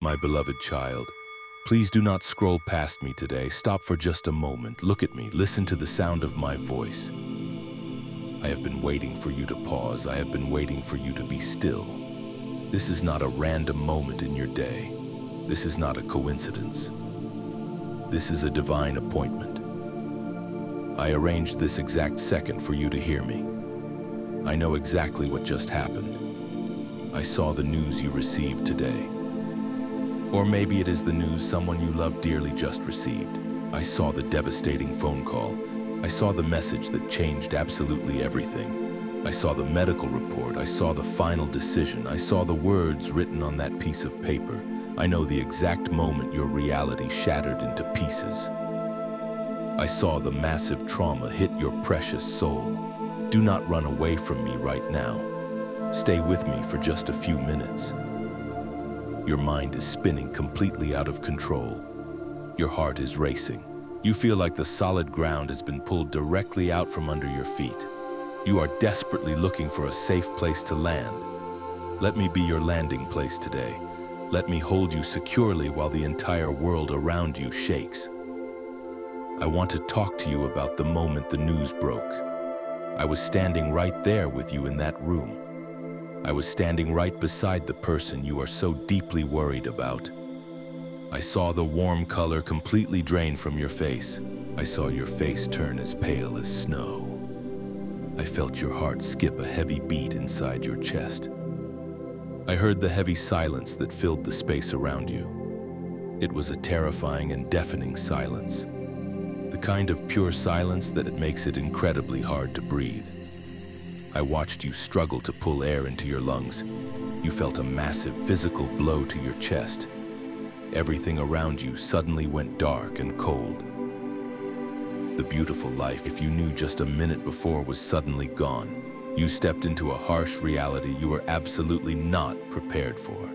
My beloved child, please do not scroll past me today. Stop for just a moment. Look at me. Listen to the sound of my voice. I have been waiting for you to pause. I have been waiting for you to be still. This is not a random moment in your day. This is not a coincidence. This is a divine appointment. I arranged this exact second for you to hear me. I know exactly what just happened. I saw the news you received today. Or maybe it is the news someone you love dearly just received. I saw the devastating phone call. I saw the message that changed absolutely everything. I saw the medical report. I saw the final decision. I saw the words written on that piece of paper. I know the exact moment your reality shattered into pieces. I saw the massive trauma hit your precious soul. Do not run away from me right now. Stay with me for just a few minutes. Your mind is spinning completely out of control. Your heart is racing. You feel like the solid ground has been pulled directly out from under your feet. You are desperately looking for a safe place to land. Let me be your landing place today. Let me hold you securely while the entire world around you shakes. I want to talk to you about the moment the news broke. I was standing right there with you in that room. I was standing right beside the person you are so deeply worried about. I saw the warm color completely drain from your face. I saw your face turn as pale as snow. I felt your heart skip a heavy beat inside your chest. I heard the heavy silence that filled the space around you. It was a terrifying and deafening silence. The kind of pure silence that it makes it incredibly hard to breathe. I watched you struggle to pull air into your lungs. You felt a massive physical blow to your chest. Everything around you suddenly went dark and cold. The beautiful life, if you knew just a minute before, was suddenly gone. You stepped into a harsh reality you were absolutely not prepared for.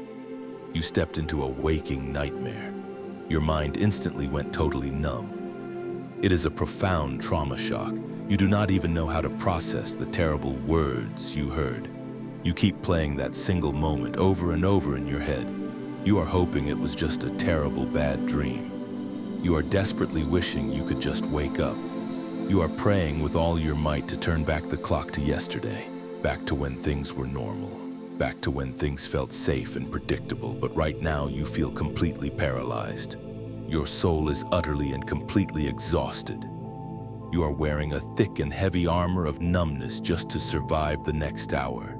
You stepped into a waking nightmare. Your mind instantly went totally numb. It is a profound trauma shock. You do not even know how to process the terrible words you heard. You keep playing that single moment over and over in your head. You are hoping it was just a terrible bad dream. You are desperately wishing you could just wake up. You are praying with all your might to turn back the clock to yesterday, back to when things were normal, back to when things felt safe and predictable, but right now you feel completely paralyzed. Your soul is utterly and completely exhausted. You are wearing a thick and heavy armor of numbness just to survive the next hour.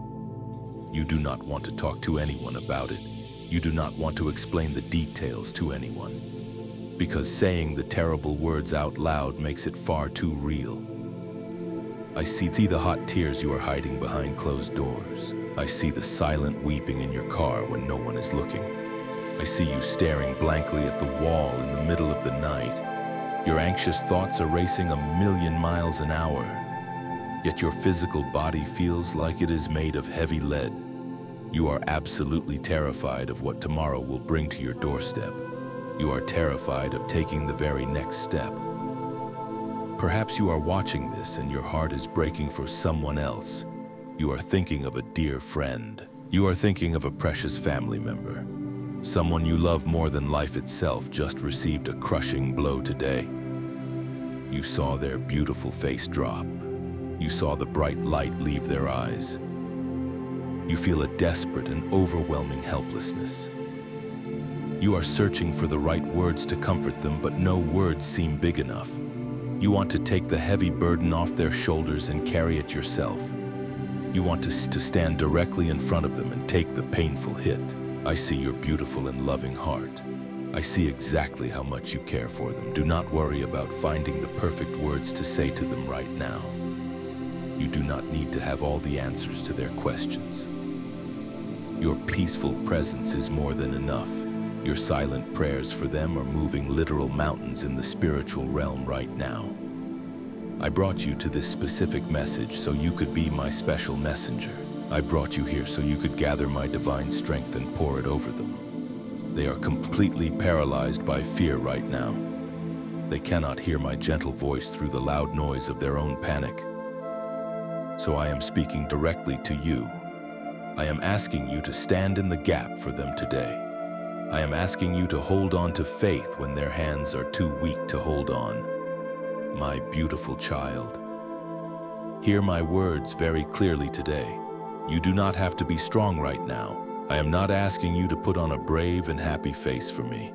You do not want to talk to anyone about it. You do not want to explain the details to anyone, because saying the terrible words out loud makes it far too real. I see the hot tears you are hiding behind closed doors. I see the silent weeping in your car when no one is looking. I see you staring blankly at the wall in the middle of the night. Your anxious thoughts are racing 1,000,000 miles an hour, yet your physical body feels like it is made of heavy lead. You are absolutely terrified of what tomorrow will bring to your doorstep. You are terrified of taking the very next step. Perhaps you are watching this and your heart is breaking for someone else. You are thinking of a dear friend. You are thinking of a precious family member. Someone you love more than life itself just received a crushing blow today. You saw their beautiful face drop. You saw the bright light leave their eyes. You feel a desperate and overwhelming helplessness. You are searching for the right words to comfort them, but no words seem big enough. You want to take the heavy burden off their shoulders and carry it yourself. You want to stand directly in front of them and take the painful hit. I see your beautiful and loving heart. I see exactly how much you care for them. Do not worry about finding the perfect words to say to them right now. You do not need to have all the answers to their questions. Your peaceful presence is more than enough. Your silent prayers for them are moving literal mountains in the spiritual realm right now. I brought you to this specific message so you could be my special messenger. I brought you here so you could gather my divine strength and pour it over them. They are completely paralyzed by fear right now. They cannot hear my gentle voice through the loud noise of their own panic. So I am speaking directly to you. I am asking you to stand in the gap for them today. I am asking you to hold on to faith when their hands are too weak to hold on. My beautiful child, hear my words very clearly today. You do not have to be strong right now. I am not asking you to put on a brave and happy face for me.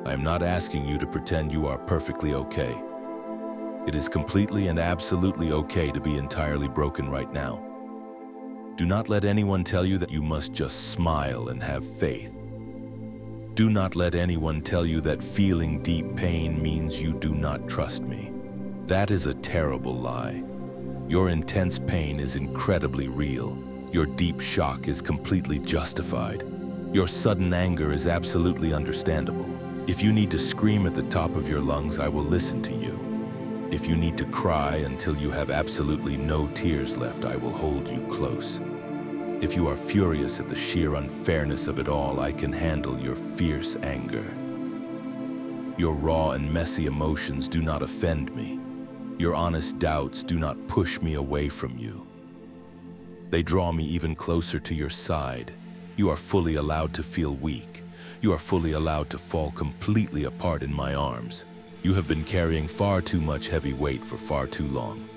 I am not asking you to pretend you are perfectly okay. It is completely and absolutely okay to be entirely broken right now. Do not let anyone tell you that you must just smile and have faith. Do not let anyone tell you that feeling deep pain means you do not trust me. That is a terrible lie. Your intense pain is incredibly real. Your deep shock is completely justified. Your sudden anger is absolutely understandable. If you need to scream at the top of your lungs, I will listen to you. If you need to cry until you have absolutely no tears left, I will hold you close. If you are furious at the sheer unfairness of it all, I can handle your fierce anger. Your raw and messy emotions do not offend me. Your honest doubts do not push me away from you. They draw me even closer to your side. You are fully allowed to feel weak. You are fully allowed to fall completely apart in my arms. You have been carrying far too much heavy weight for far too long.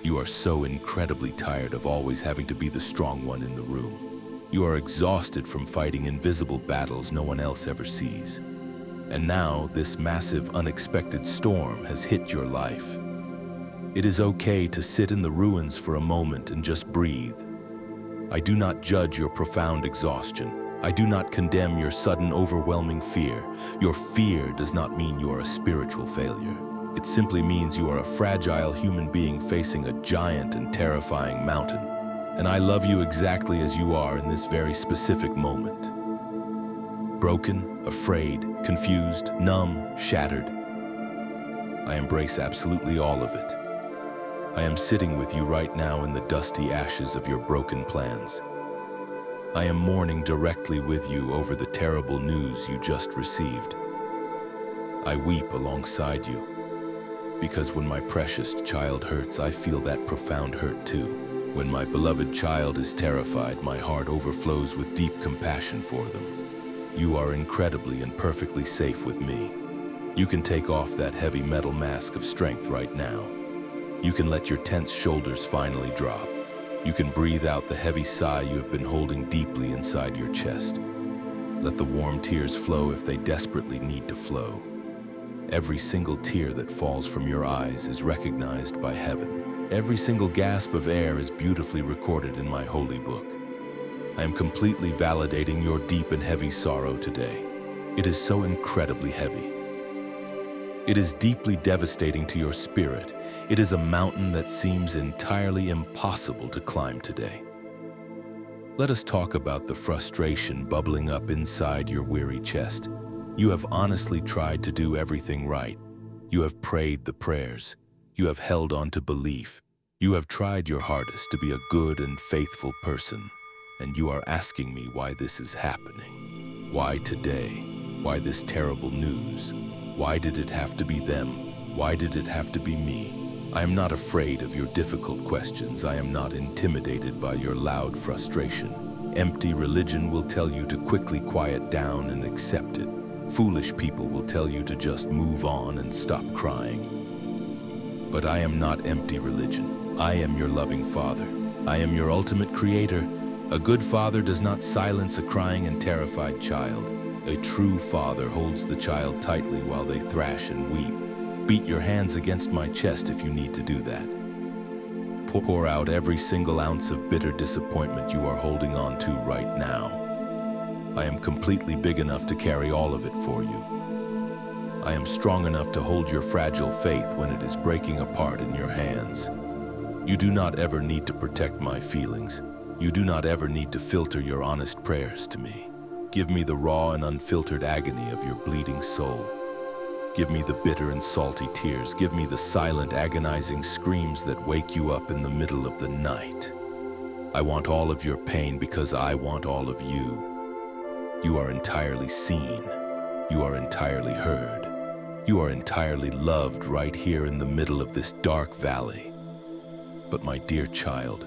You are so incredibly tired of always having to be the strong one in the room. You are exhausted from fighting invisible battles no one else ever sees. And now this massive, unexpected storm has hit your life. It is okay to sit in the ruins for a moment and just breathe. I do not judge your profound exhaustion. I do not condemn your sudden, overwhelming fear. Your fear does not mean you are a spiritual failure. It simply means you are a fragile human being facing a giant and terrifying mountain. And I love you exactly as you are in this very specific moment. Broken, afraid, confused, numb, shattered. I embrace absolutely all of it. I am sitting with you right now in the dusty ashes of your broken plans. I am mourning directly with you over the terrible news you just received. I weep alongside you, because when my precious child hurts, I feel that profound hurt too. When my beloved child is terrified, my heart overflows with deep compassion for them. You are incredibly and perfectly safe with me. You can take off that heavy metal mask of strength right now. You can let your tense shoulders finally drop. You can breathe out the heavy sigh you have been holding deeply inside your chest. Let the warm tears flow if they desperately need to flow. Every single tear that falls from your eyes is recognized by heaven. Every single gasp of air is beautifully recorded in my holy book. I am completely validating your deep and heavy sorrow today. It is so incredibly heavy. It is deeply devastating to your spirit. It is a mountain that seems entirely impossible to climb today. Let us talk about the frustration bubbling up inside your weary chest. You have honestly tried to do everything right. You have prayed the prayers. You have held on to belief. You have tried your hardest to be a good and faithful person. And you are asking me why this is happening. Why today? Why this terrible news? Why did it have to be them? Why did it have to be me? I am not afraid of your difficult questions. I am not intimidated by your loud frustration. Empty religion will tell you to quickly quiet down and accept it. Foolish people will tell you to just move on and stop crying. But I am not empty religion. I am your loving Father. I am your ultimate creator. A good father does not silence a crying and terrified child. A true father holds the child tightly while they thrash and weep. Beat your hands against my chest if you need to do that. Pour out every single ounce of bitter disappointment you are holding on to right now. I am completely big enough to carry all of it for you. I am strong enough to hold your fragile faith when it is breaking apart in your hands. You do not ever need to protect my feelings. You do not ever need to filter your honest prayers to me. Give me the raw and unfiltered agony of your bleeding soul. Give me the bitter and salty tears. Give me the silent, agonizing screams that wake you up in the middle of the night. I want all of your pain because I want all of you. You are entirely seen. You are entirely heard. You are entirely loved right here in the middle of this dark valley. But my dear child,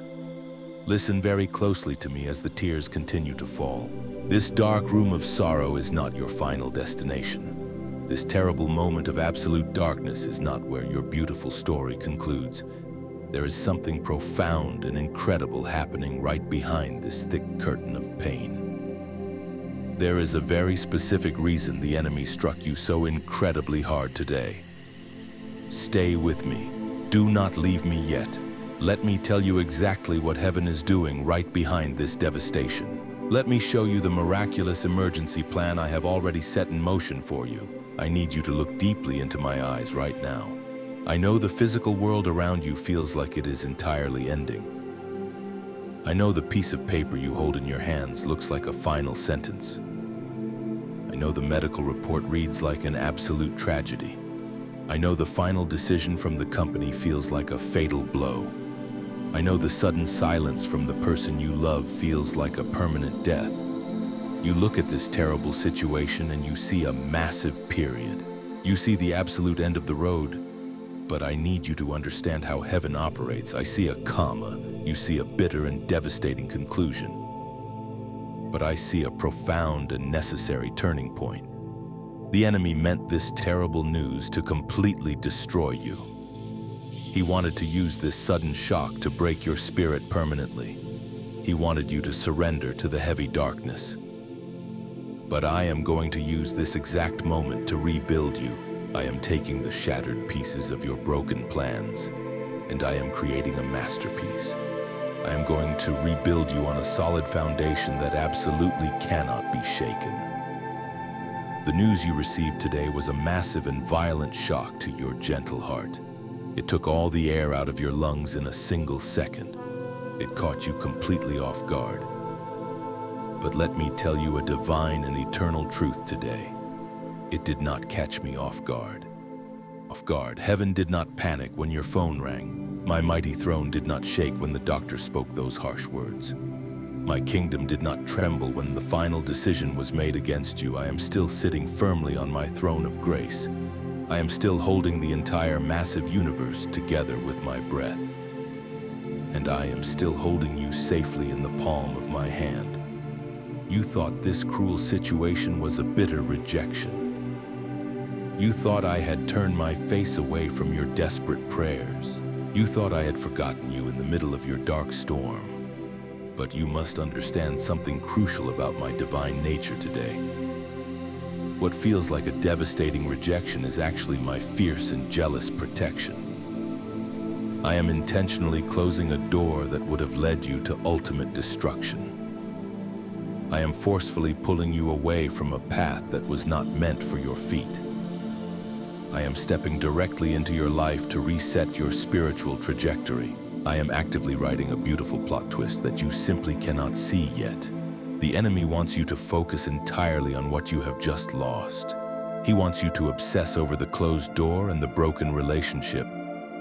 Listen very closely to me as the tears continue to fall. This dark room of sorrow is not your final destination. This terrible moment of absolute darkness is not where your beautiful story concludes. There is something profound and incredible happening right behind this thick curtain of pain. There is a very specific reason the enemy struck you so incredibly hard today. Stay with me. Do not leave me yet. Let me tell you exactly what heaven is doing right behind this devastation. Let me show you the miraculous emergency plan I have already set in motion for you. I need you to look deeply into my eyes right now. I know the physical world around you feels like it is entirely ending. I know the piece of paper you hold in your hands looks like a final sentence. I know the medical report reads like an absolute tragedy. I know the final decision from the company feels like a fatal blow. I know the sudden silence from the person you love feels like a permanent death. You look at this terrible situation and you see a massive period. You see the absolute end of the road. But I need you to understand how heaven operates. I see a comma. You see a bitter and devastating conclusion. But I see a profound and necessary turning point. The enemy meant this terrible news to completely destroy you. He wanted to use this sudden shock to break your spirit permanently. He wanted you to surrender to the heavy darkness. But I am going to use this exact moment to rebuild you. I am taking the shattered pieces of your broken plans, and I am creating a masterpiece. I am going to rebuild you on a solid foundation that absolutely cannot be shaken. The news you received today was a massive and violent shock to your gentle heart. It took all the air out of your lungs in a single second. It caught you completely off guard. But let me tell you a divine and eternal truth today. It did not catch me off guard. Heaven did not panic when your phone rang. My mighty throne did not shake when the doctor spoke those harsh words. My kingdom did not tremble when the final decision was made against you. I am still sitting firmly on my throne of grace. I am still holding the entire massive universe together with my breath. And I am still holding you safely in the palm of my hand. You thought this cruel situation was a bitter rejection. You thought I had turned my face away from your desperate prayers. You thought I had forgotten you in the middle of your dark storm. But you must understand something crucial about my divine nature today. What feels like a devastating rejection is actually my fierce and jealous protection. I am intentionally closing a door that would have led you to ultimate destruction. I am forcefully pulling you away from a path that was not meant for your feet. I am stepping directly into your life to reset your spiritual trajectory. I am actively writing a beautiful plot twist that you simply cannot see yet. The enemy wants you to focus entirely on what you have just lost. He wants you to obsess over the closed door and the broken relationship.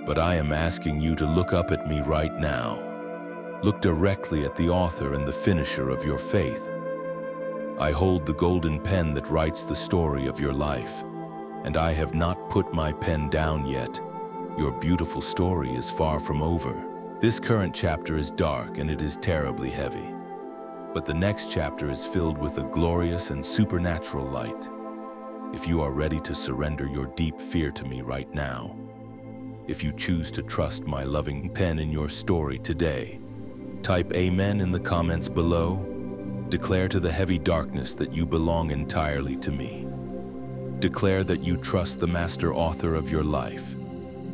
But I am asking you to look up at me right now. Look directly at the author and the finisher of your faith. I hold the golden pen that writes the story of your life. And I have not put my pen down yet. Your beautiful story is far from over. This current chapter is dark and it is terribly heavy. But the next chapter is filled with a glorious and supernatural light. If you are ready to surrender your deep fear to me right now, if you choose to trust my loving pen in your story today, type Amen in the comments below. Declare to the heavy darkness that you belong entirely to me. Declare that you trust the master author of your life.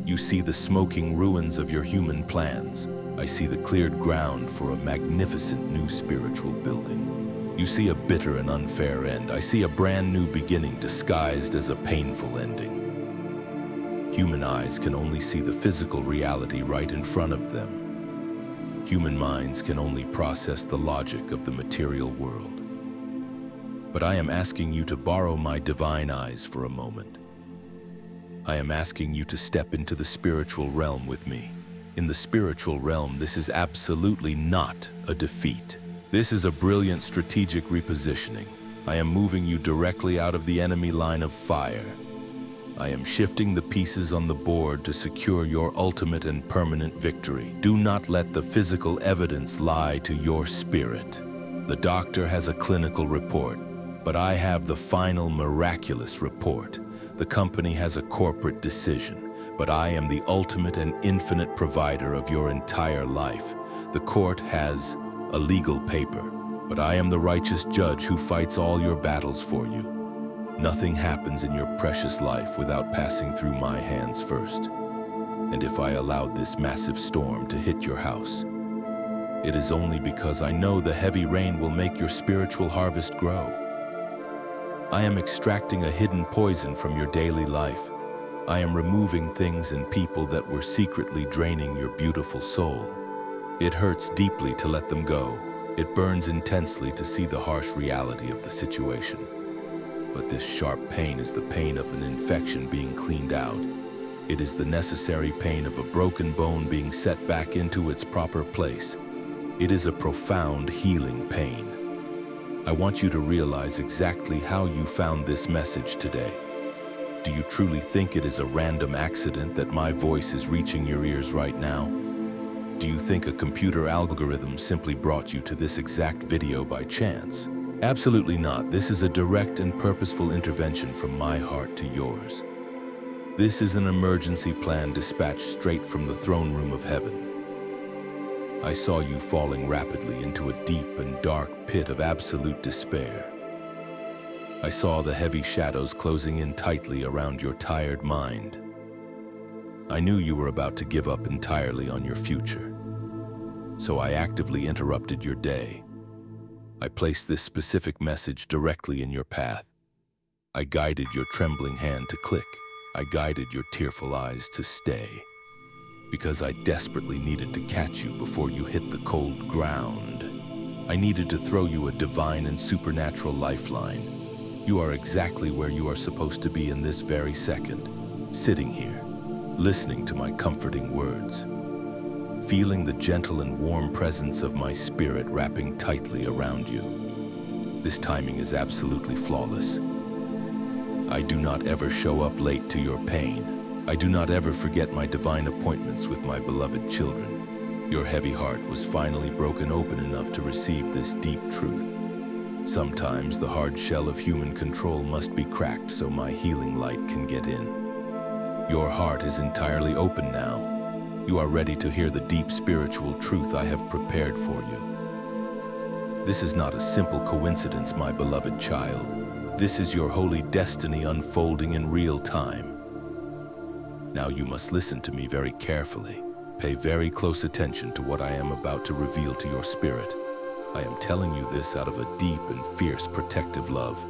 You see the smoking ruins of your human plans. I see the cleared ground for a magnificent new spiritual building. You see a bitter and unfair end. I see a brand new beginning disguised as a painful ending. Human eyes can only see the physical reality right in front of them. Human minds can only process the logic of the material world. But I am asking you to borrow my divine eyes for a moment. I am asking you to step into the spiritual realm with me. In the spiritual realm, this is absolutely not a defeat. This is a brilliant strategic repositioning. I am moving you directly out of the enemy line of fire. I am shifting the pieces on the board to secure your ultimate and permanent victory. Do not let the physical evidence lie to your spirit. The doctor has a clinical report, but I have the final miraculous report. The company has a corporate decision, but I am the ultimate and infinite provider of your entire life. The court has a legal paper, but I am the righteous judge who fights all your battles for you. Nothing happens in your precious life without passing through my hands first. And if I allowed this massive storm to hit your house, it is only because I know the heavy rain will make your spiritual harvest grow. I am extracting a hidden poison from your daily life. I am removing things and people that were secretly draining your beautiful soul. It hurts deeply to let them go. It burns intensely to see the harsh reality of the situation. But this sharp pain is the pain of an infection being cleaned out. It is the necessary pain of a broken bone being set back into its proper place. It is a profound healing pain. I want you to realize exactly how you found this message today. Do you truly think it is a random accident that my voice is reaching your ears right now? Do you think a computer algorithm simply brought you to this exact video by chance? Absolutely not. This is a direct and purposeful intervention from my heart to yours. This is an emergency plan dispatched straight from the throne room of heaven. I saw you falling rapidly into a deep and dark pit of absolute despair. I saw the heavy shadows closing in tightly around your tired mind. I knew you were about to give up entirely on your future. So I actively interrupted your day. I placed this specific message directly in your path. I guided your trembling hand to click. I guided your tearful eyes to stay. Because I desperately needed to catch you before you hit the cold ground. I needed to throw you a divine and supernatural lifeline. You are exactly where you are supposed to be in this very second, sitting here, listening to my comforting words, feeling the gentle and warm presence of my spirit wrapping tightly around you. This timing is absolutely flawless. I do not ever show up late to your pain. I do not ever forget my divine appointments with my beloved children. Your heavy heart was finally broken open enough to receive this deep truth. Sometimes the hard shell of human control must be cracked so my healing light can get in. Your heart is entirely open now. You are ready to hear the deep spiritual truth I have prepared for you. This is not a simple coincidence, my beloved child. This is your holy destiny unfolding in real time. Now you must listen to me very carefully. Pay very close attention to what I am about to reveal to your spirit. I am telling you this out of a deep and fierce protective love.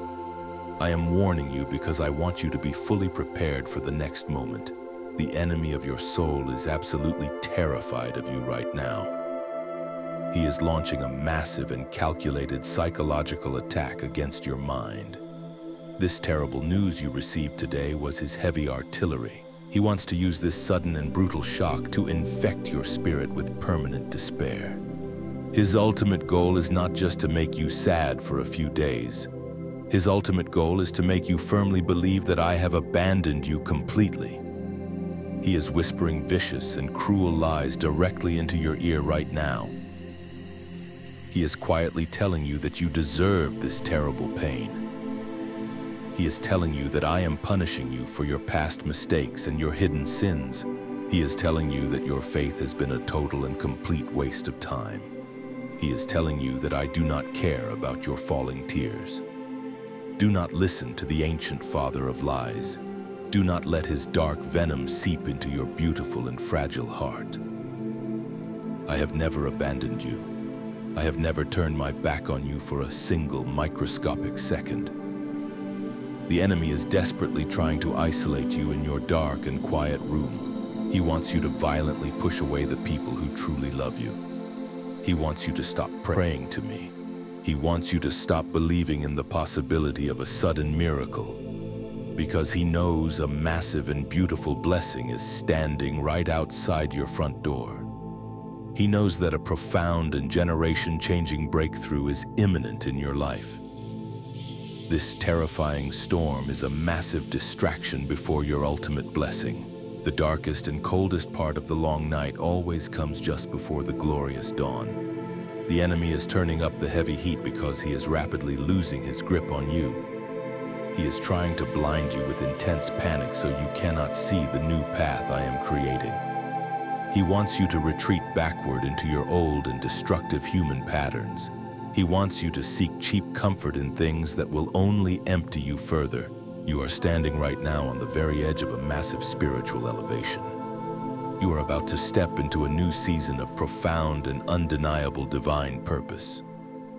I am warning you because I want you to be fully prepared for the next moment. The enemy of your soul is absolutely terrified of you right now. He is launching a massive and calculated psychological attack against your mind. This terrible news you received today was his heavy artillery. He wants to use this sudden and brutal shock to infect your spirit with permanent despair. His ultimate goal is not just to make you sad for a few days. His ultimate goal is to make you firmly believe that I have abandoned you completely. He is whispering vicious and cruel lies directly into your ear right now. He is quietly telling you that you deserve this terrible pain. He is telling you that I am punishing you for your past mistakes and your hidden sins. He is telling you that your faith has been a total and complete waste of time. He is telling you that I do not care about your falling tears. Do not listen to the ancient father of lies. Do not let his dark venom seep into your beautiful and fragile heart. I have never abandoned you. I have never turned my back on you for a single microscopic second. The enemy is desperately trying to isolate you in your dark and quiet room. He wants you to violently push away the people who truly love you. He wants you to stop praying to me. He wants you to stop believing in the possibility of a sudden miracle, because he knows a massive and beautiful blessing is standing right outside your front door. He knows that a profound and generation-changing breakthrough is imminent in your life. This terrifying storm is a massive distraction before your ultimate blessing. The darkest and coldest part of the long night always comes just before the glorious dawn. The enemy is turning up the heavy heat because he is rapidly losing his grip on you. He is trying to blind you with intense panic so you cannot see the new path I am creating. He wants you to retreat backward into your old and destructive human patterns. He wants you to seek cheap comfort in things that will only empty you further. You are standing right now on the very edge of a massive spiritual elevation. You are about to step into a new season of profound and undeniable divine purpose.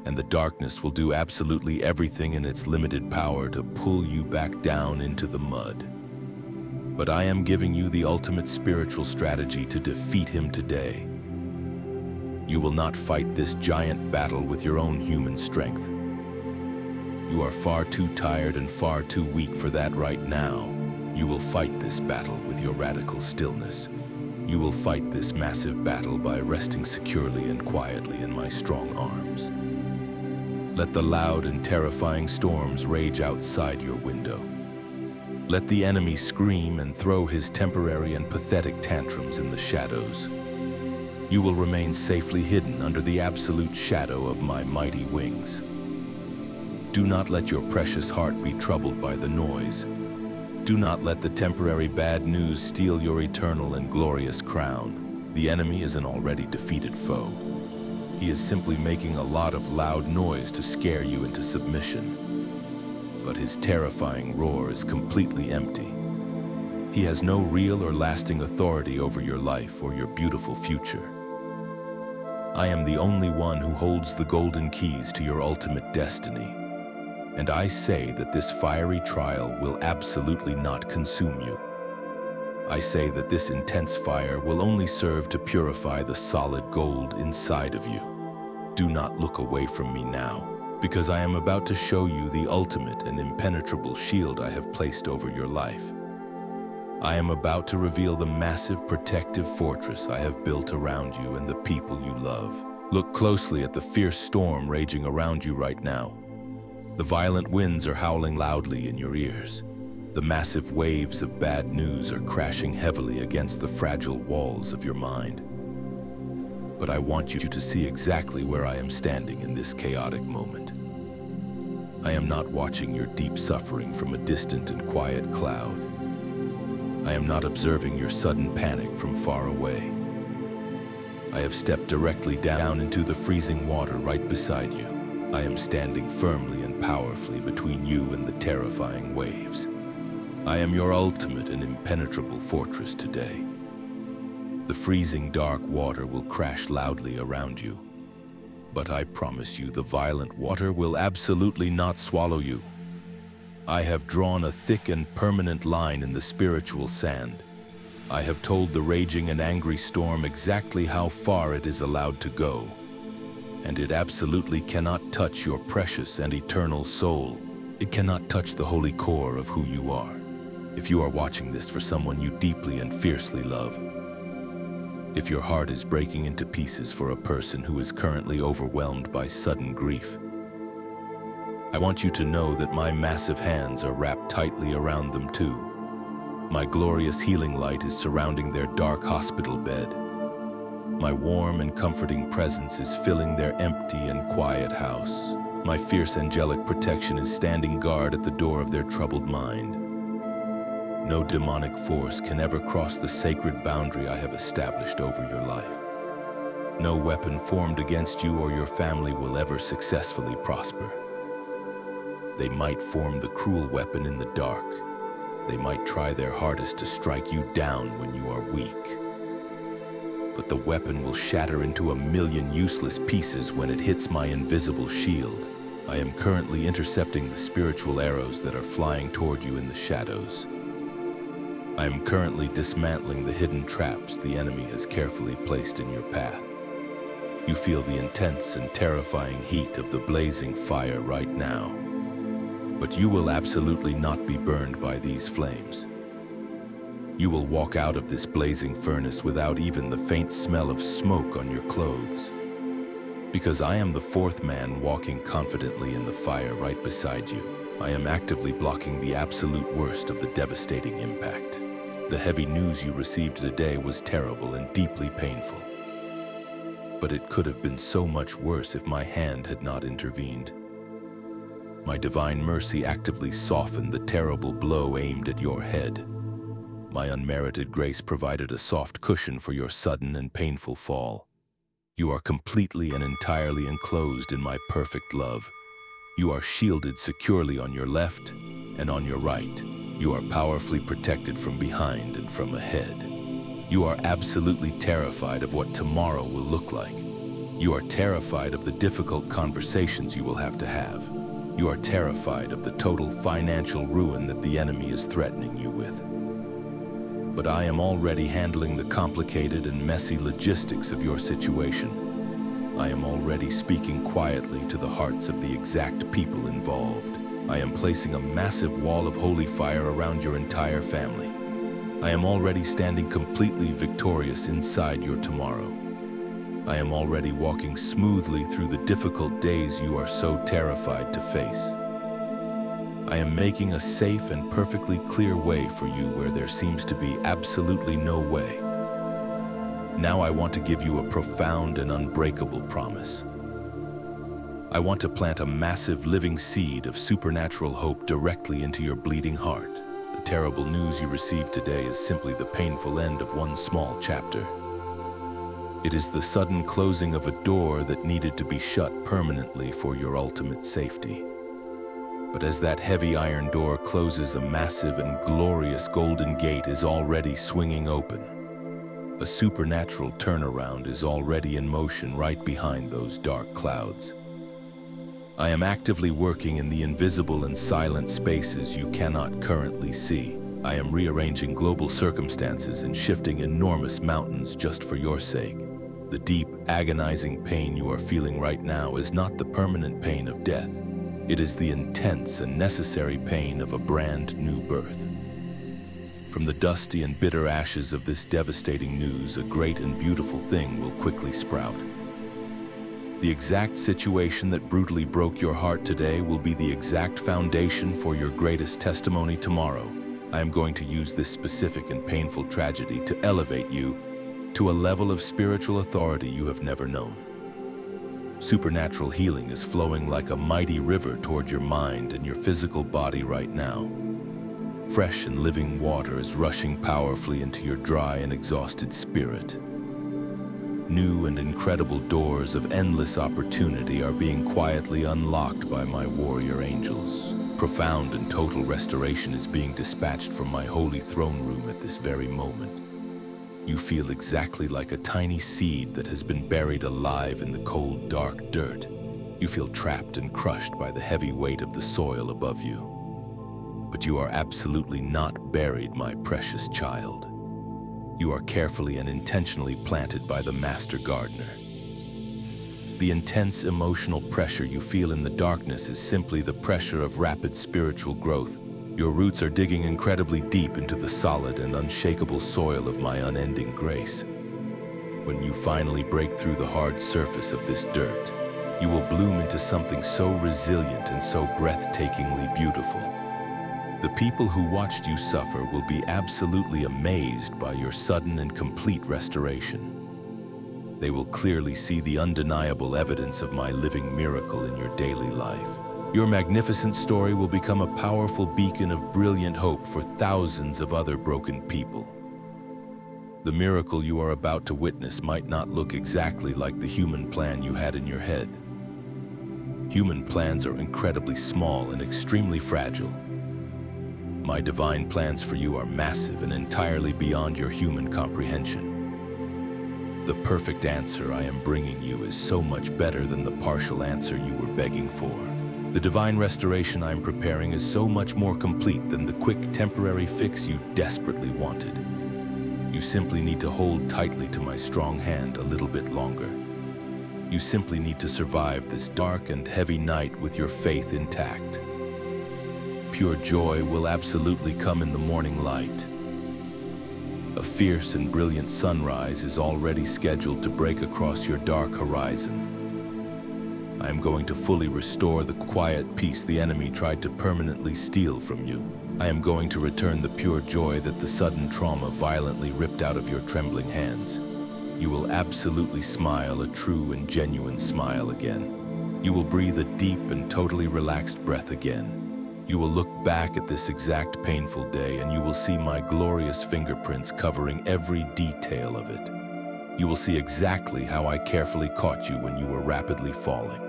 And the darkness will do absolutely everything in its limited power to pull you back down into the mud. But I am giving you the ultimate spiritual strategy to defeat him today. You will not fight this giant battle with your own human strength. You are far too tired and far too weak for that right now. You will fight this battle with your radical stillness. You will fight this massive battle by resting securely and quietly in my strong arms. Let the loud and terrifying storms rage outside your window. Let the enemy scream and throw his temporary and pathetic tantrums in the shadows. You will remain safely hidden under the absolute shadow of my mighty wings. Do not let your precious heart be troubled by the noise. Do not let the temporary bad news steal your eternal and glorious crown. The enemy is an already defeated foe. He is simply making a lot of loud noise to scare you into submission. But his terrifying roar is completely empty. He has no real or lasting authority over your life or your beautiful future. I am the only one who holds the golden keys to your ultimate destiny. And I say that this fiery trial will absolutely not consume you. I say that this intense fire will only serve to purify the solid gold inside of you. Do not look away from me now, because I am about to show you the ultimate and impenetrable shield I have placed over your life. I am about to reveal the massive protective fortress I have built around you and the people you love. Look closely at the fierce storm raging around you right now. The violent winds are howling loudly in your ears. The massive waves of bad news are crashing heavily against the fragile walls of your mind. But I want you to see exactly where I am standing in this chaotic moment. I am not watching your deep suffering from a distant and quiet cloud. I am not observing your sudden panic from far away. I have stepped directly down into the freezing water right beside you. I am standing firmly and powerfully between you and the terrifying waves. I am your ultimate and impenetrable fortress today. The freezing dark water will crash loudly around you. But I promise you the violent water will absolutely not swallow you. I have drawn a thick and permanent line in the spiritual sand. I have told the raging and angry storm exactly how far it is allowed to go. And it absolutely cannot touch your precious and eternal soul. It cannot touch the holy core of who you are. If you are watching this for someone you deeply and fiercely love, if your heart is breaking into pieces for a person who is currently overwhelmed by sudden grief, I want you to know that my massive hands are wrapped tightly around them too. My glorious healing light is surrounding their dark hospital bed. My warm and comforting presence is filling their empty and quiet house. My fierce angelic protection is standing guard at the door of their troubled mind. No demonic force can ever cross the sacred boundary I have established over your life. No weapon formed against you or your family will ever successfully prosper. They might form the cruel weapon in the dark. They might try their hardest to strike you down when you are weak. But the weapon will shatter into a million useless pieces when it hits my invisible shield. I am currently intercepting the spiritual arrows that are flying toward you in the shadows. I am currently dismantling the hidden traps the enemy has carefully placed in your path. You feel the intense and terrifying heat of the blazing fire right now. But you will absolutely not be burned by these flames. You will walk out of this blazing furnace without even the faint smell of smoke on your clothes. Because I am the fourth man walking confidently in the fire right beside you. I am actively blocking the absolute worst of the devastating impact. The heavy news you received today was terrible and deeply painful. But it could have been so much worse if my hand had not intervened. My divine mercy actively softened the terrible blow aimed at your head. My unmerited grace provided a soft cushion for your sudden and painful fall. You are completely and entirely enclosed in my perfect love. You are shielded securely on your left and on your right. You are powerfully protected from behind and from ahead. You are absolutely terrified of what tomorrow will look like. You are terrified of the difficult conversations you will have to have. You are terrified of the total financial ruin that the enemy is threatening you with. But I am already handling the complicated and messy logistics of your situation. I am already speaking quietly to the hearts of the exact people involved. I am placing a massive wall of holy fire around your entire family. I am already standing completely victorious inside your tomorrow. I am already walking smoothly through the difficult days you are so terrified to face. I am making a safe and perfectly clear way for you where there seems to be absolutely no way. Now I want to give you a profound and unbreakable promise. I want to plant a massive living seed of supernatural hope directly into your bleeding heart. The terrible news you received today is simply the painful end of one small chapter. It is the sudden closing of a door that needed to be shut permanently for your ultimate safety. But as that heavy iron door closes, a massive and glorious golden gate is already swinging open. A supernatural turnaround is already in motion right behind those dark clouds. I am actively working in the invisible and silent spaces you cannot currently see. I am rearranging global circumstances and shifting enormous mountains just for your sake. The deep, agonizing pain you are feeling right now is not the permanent pain of death. It is the intense and necessary pain of a brand new birth. From the dusty and bitter ashes of this devastating news, a great and beautiful thing will quickly sprout. The exact situation that brutally broke your heart today will be the exact foundation for your greatest testimony tomorrow. I am going to use this specific and painful tragedy to elevate you to a level of spiritual authority you have never known. Supernatural healing is flowing like a mighty river toward your mind and your physical body right now. Fresh and living water is rushing powerfully into your dry and exhausted spirit. New and incredible doors of endless opportunity are being quietly unlocked by my warrior angels. Profound and total restoration is being dispatched from my holy throne room at this very moment. You feel exactly like a tiny seed that has been buried alive in the cold, dark dirt. You feel trapped and crushed by the heavy weight of the soil above you. But you are absolutely not buried, my precious child. You are carefully and intentionally planted by the Master Gardener. The intense emotional pressure you feel in the darkness is simply the pressure of rapid spiritual growth. Your roots are digging incredibly deep into the solid and unshakable soil of my unending grace. When you finally break through the hard surface of this dirt, you will bloom into something so resilient and so breathtakingly beautiful. The people who watched you suffer will be absolutely amazed by your sudden and complete restoration. They will clearly see the undeniable evidence of my living miracle in your daily life. Your magnificent story will become a powerful beacon of brilliant hope for thousands of other broken people. The miracle you are about to witness might not look exactly like the human plan you had in your head. Human plans are incredibly small and extremely fragile. My divine plans for you are massive and entirely beyond your human comprehension. The perfect answer I am bringing you is so much better than the partial answer you were begging for. The divine restoration I am preparing is so much more complete than the quick temporary fix you desperately wanted. You simply need to hold tightly to my strong hand a little bit longer. You simply need to survive this dark and heavy night with your faith intact. Pure joy will absolutely come in the morning light. A fierce and brilliant sunrise is already scheduled to break across your dark horizon. I am going to fully restore the quiet peace the enemy tried to permanently steal from you. I am going to return the pure joy that the sudden trauma violently ripped out of your trembling hands. You will absolutely smile a true and genuine smile again. You will breathe a deep and totally relaxed breath again. You will look back at this exact painful day and you will see my glorious fingerprints covering every detail of it. You will see exactly how I carefully caught you when you were rapidly falling.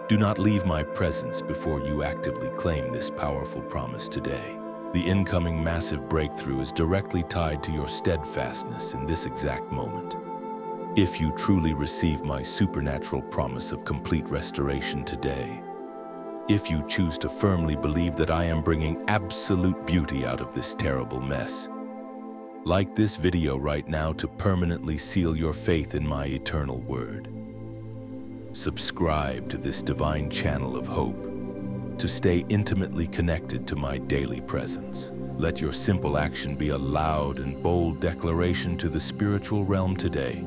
Do not leave my presence before you actively claim this powerful promise today. The incoming massive breakthrough is directly tied to your steadfastness in this exact moment. If you truly receive my supernatural promise of complete restoration today, if you choose to firmly believe that I am bringing absolute beauty out of this terrible mess, like this video right now to permanently seal your faith in my eternal word. Subscribe to this divine channel of hope to stay intimately connected to my daily presence. Let your simple action be a loud and bold declaration to the spiritual realm today.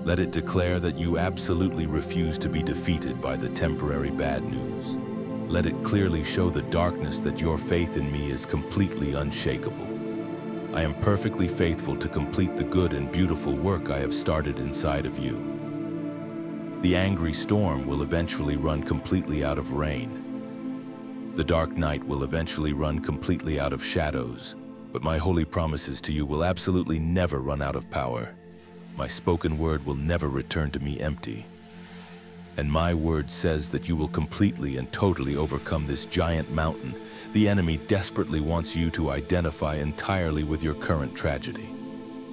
Let it declare that you absolutely refuse to be defeated by the temporary bad news. Let it clearly show the darkness that your faith in me is completely unshakable. I am perfectly faithful to complete the good and beautiful work I have started inside of you. The angry storm will eventually run completely out of rain. The dark night will eventually run completely out of shadows, but my holy promises to you will absolutely never run out of power. My spoken word will never return to me empty. And my word says that you will completely and totally overcome this giant mountain the enemy desperately wants you to identify entirely with your current tragedy.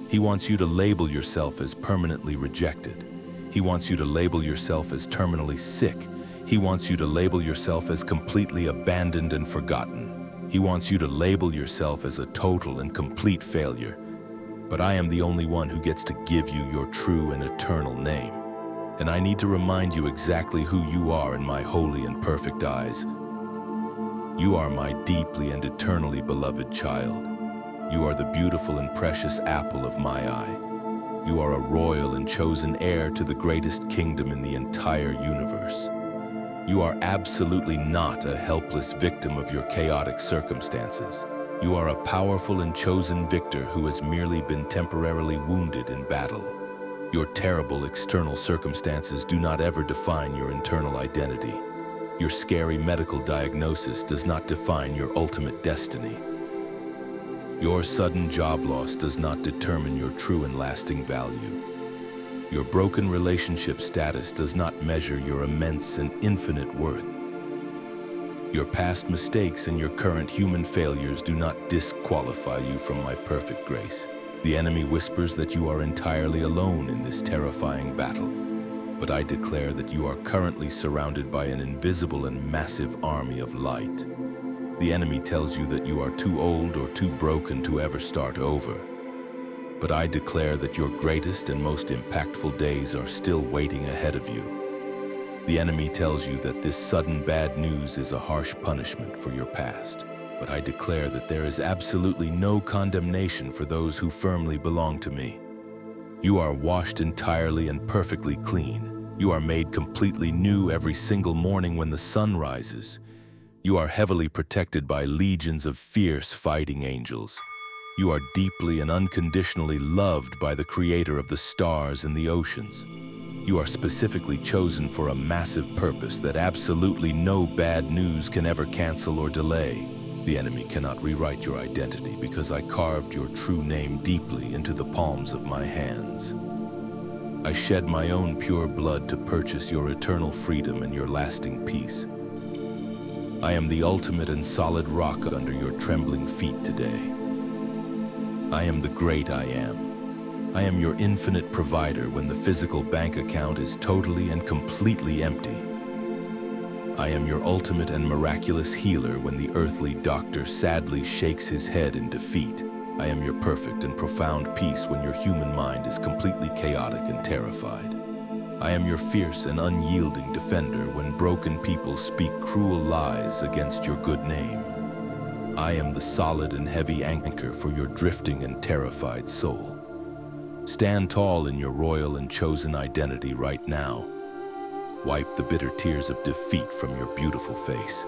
He wants you to label yourself as permanently rejected. He wants you to label yourself as terminally sick. He wants you to label yourself as completely abandoned and forgotten. He wants you to label yourself as a total and complete failure. But I am the only one who gets to give you your true and eternal name. And I need to remind you exactly who you are in my holy and perfect eyes. You are my deeply and eternally beloved child. You are the beautiful and precious apple of my eye. You are a royal and chosen heir to the greatest kingdom in the entire universe. You are absolutely not a helpless victim of your chaotic circumstances. You are a powerful and chosen victor who has merely been temporarily wounded in battle. Your terrible external circumstances do not ever define your internal identity. Your scary medical diagnosis does not define your ultimate destiny. Your sudden job loss does not determine your true and lasting value. Your broken relationship status does not measure your immense and infinite worth. Your past mistakes and your current human failures do not disqualify you from my perfect grace. The enemy whispers that you are entirely alone in this terrifying battle, but I declare that you are currently surrounded by an invisible and massive army of light. The enemy tells you that you are too old or too broken to ever start over, but I declare that your greatest and most impactful days are still waiting ahead of you. The enemy tells you that this sudden bad news is a harsh punishment for your past. But I declare that there is absolutely no condemnation for those who firmly belong to me. You are washed entirely and perfectly clean. You are made completely new every single morning when the sun rises. You are heavily protected by legions of fierce fighting angels. You are deeply and unconditionally loved by the creator of the stars and the oceans. You are specifically chosen for a massive purpose that absolutely no bad news can ever cancel or delay. The enemy cannot rewrite your identity because I carved your true name deeply into the palms of my hands. I shed my own pure blood to purchase your eternal freedom and your lasting peace. I am the ultimate and solid rock under your trembling feet today. I am the great I am. I am your infinite provider when the physical bank account is totally and completely empty. I am your ultimate and miraculous healer when the earthly doctor sadly shakes his head in defeat. I am your perfect and profound peace when your human mind is completely chaotic and terrified. I am your fierce and unyielding defender when broken people speak cruel lies against your good name. I am the solid and heavy anchor for your drifting and terrified soul. Stand tall in your royal and chosen identity right now. Wipe the bitter tears of defeat from your beautiful face.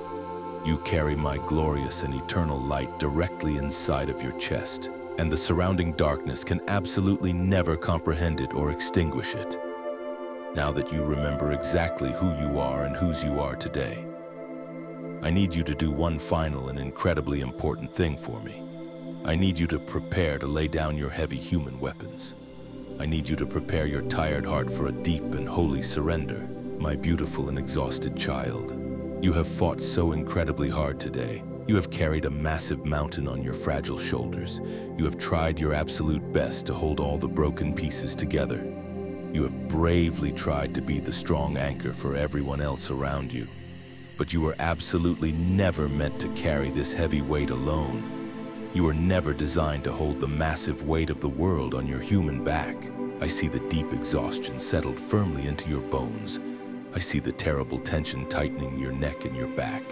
You carry my glorious and eternal light directly inside of your chest, and the surrounding darkness can absolutely never comprehend it or extinguish it. Now that you remember exactly who you are and whose you are today, I need you to do one final and incredibly important thing for me. I need you to prepare to lay down your heavy human weapons. I need you to prepare your tired heart for a deep and holy surrender, my beautiful and exhausted child. You have fought so incredibly hard today. You have carried a massive mountain on your fragile shoulders. You have tried your absolute best to hold all the broken pieces together. You have bravely tried to be the strong anchor for everyone else around you. But you were absolutely never meant to carry this heavy weight alone. You were never designed to hold the massive weight of the world on your human back. I see the deep exhaustion settled firmly into your bones. I see the terrible tension tightening your neck and your back.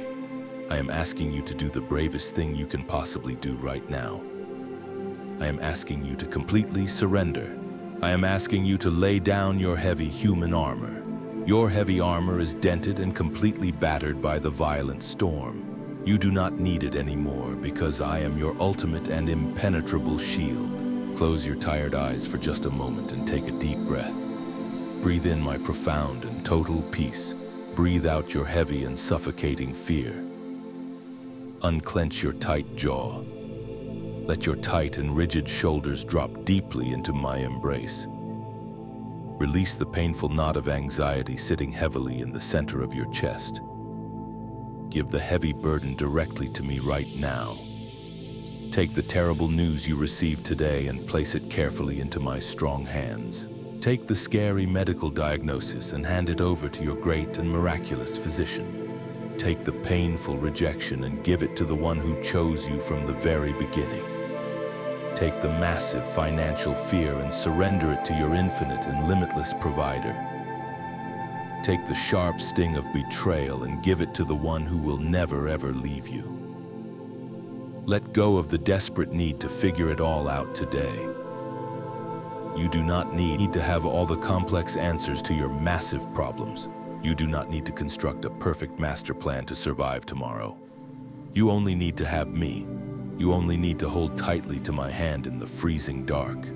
I am asking you to do the bravest thing you can possibly do right now. I am asking you to completely surrender. I am asking you to lay down your heavy human armor. Your heavy armor is dented and completely battered by the violent storm. You do not need it anymore because I am your ultimate and impenetrable shield. Close your tired eyes for just a moment and take a deep breath. Breathe in my profound and total peace. Breathe out your heavy and suffocating fear. Unclench your tight jaw. Let your tight and rigid shoulders drop deeply into my embrace. Release the painful knot of anxiety sitting heavily in the center of your chest. Give the heavy burden directly to me right now. Take the terrible news you received today and place it carefully into my strong hands. Take the scary medical diagnosis and hand it over to your great and miraculous physician. Take the painful rejection and give it to the one who chose you from the very beginning. Take the massive financial fear and surrender it to your infinite and limitless provider. Take the sharp sting of betrayal and give it to the one who will never ever leave you. Let go of the desperate need to figure it all out today. You do not need to have all the complex answers to your massive problems. You do not need to construct a perfect master plan to survive tomorrow. You only need to have me. You only need to hold tightly to my hand in the freezing dark.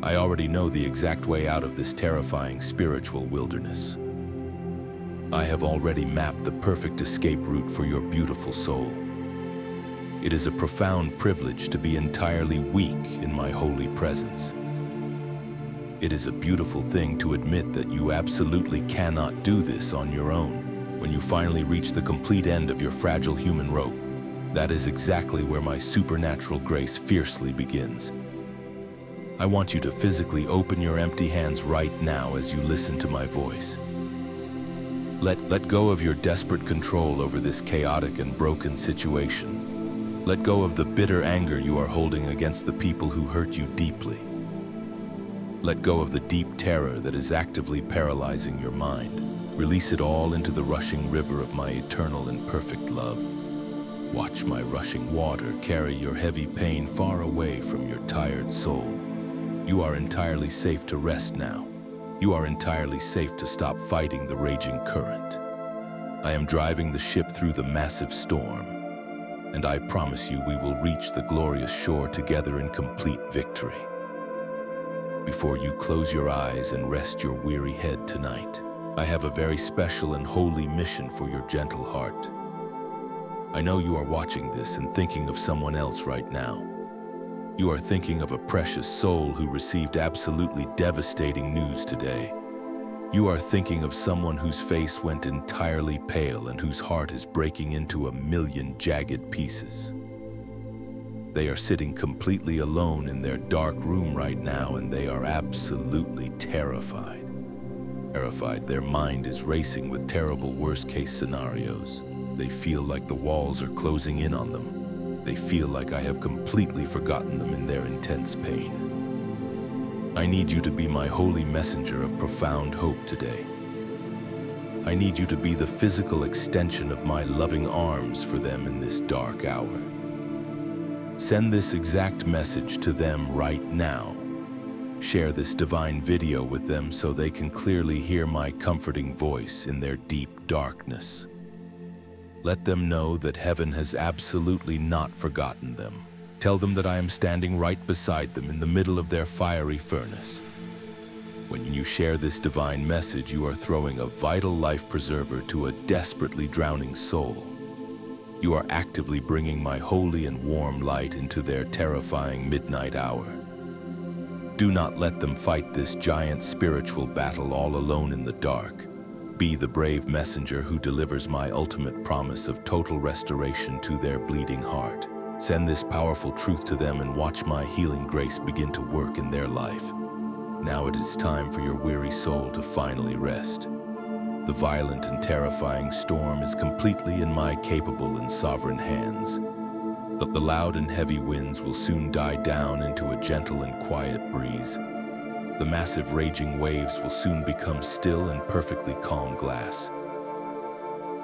I already know the exact way out of this terrifying spiritual wilderness. I have already mapped the perfect escape route for your beautiful soul. It is a profound privilege to be entirely weak in my holy presence. It is a beautiful thing to admit that you absolutely cannot do this on your own. When you finally reach the complete end of your fragile human rope, that is exactly where my supernatural grace fiercely begins. I want you to physically open your empty hands right now as you listen to my voice. Let go of your desperate control over this chaotic and broken situation. Let go of the bitter anger you are holding against the people who hurt you deeply. Let go of the deep terror that is actively paralyzing your mind. Release it all into the rushing river of my eternal and perfect love. Watch my rushing water carry your heavy pain far away from your tired soul. You are entirely safe to rest now. You are entirely safe to stop fighting the raging current. I am driving the ship through the massive storm, and I promise you we will reach the glorious shore together in complete victory. Before you close your eyes and rest your weary head tonight, I have a very special and holy mission for your gentle heart. I know you are watching this and thinking of someone else right now. You are thinking of a precious soul who received absolutely devastating news today. You are thinking of someone whose face went entirely pale and whose heart is breaking into a million jagged pieces. They are sitting completely alone in their dark room right now, and they are absolutely terrified. Their mind is racing with terrible worst-case scenarios. They feel like the walls are closing in on them. They feel like I have completely forgotten them in their intense pain. I need you to be my holy messenger of profound hope today. I need you to be the physical extension of my loving arms for them in this dark hour. Send this exact message to them right now. share this divine video with them so they can clearly hear my comforting voice in their deep darkness. Let them know that heaven has absolutely not forgotten them. Tell them that I am standing right beside them in the middle of their fiery furnace. When you share this divine message, you are throwing a vital life preserver to a desperately drowning soul. You are actively bringing my holy and warm light into their terrifying midnight hour. Do not let them fight this giant spiritual battle all alone in the dark. Be the brave messenger who delivers my ultimate promise of total restoration to their bleeding heart. Send this powerful truth to them and watch my healing grace begin to work in their life. Now it is time for your weary soul to finally rest. The violent and terrifying storm is completely in my capable and sovereign hands. The loud and heavy winds will soon die down into a gentle and quiet breeze. The massive raging waves will soon become still and perfectly calm glass.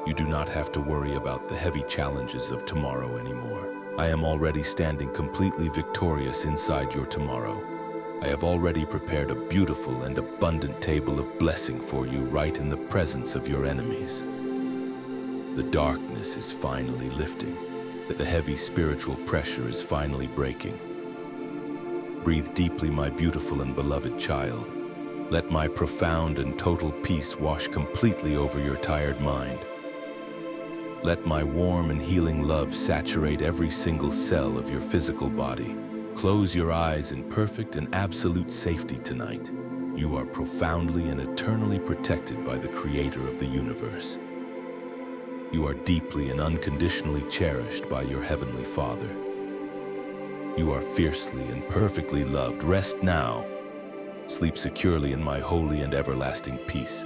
You do not have to worry about the heavy challenges of tomorrow anymore. I am already standing completely victorious inside your tomorrow. I have already prepared a beautiful and abundant table of blessing for you right in the presence of your enemies. The darkness is finally lifting. The heavy spiritual pressure is finally breaking. Breathe deeply, my beautiful and beloved child. Let my profound and total peace wash completely over your tired mind. Let my warm and healing love saturate every single cell of your physical body. Close your eyes in perfect and absolute safety tonight. You are profoundly and eternally protected by the Creator of the universe. You are deeply and unconditionally cherished by your Heavenly Father. You are fiercely and perfectly loved. Rest now. Sleep securely in my holy and everlasting peace.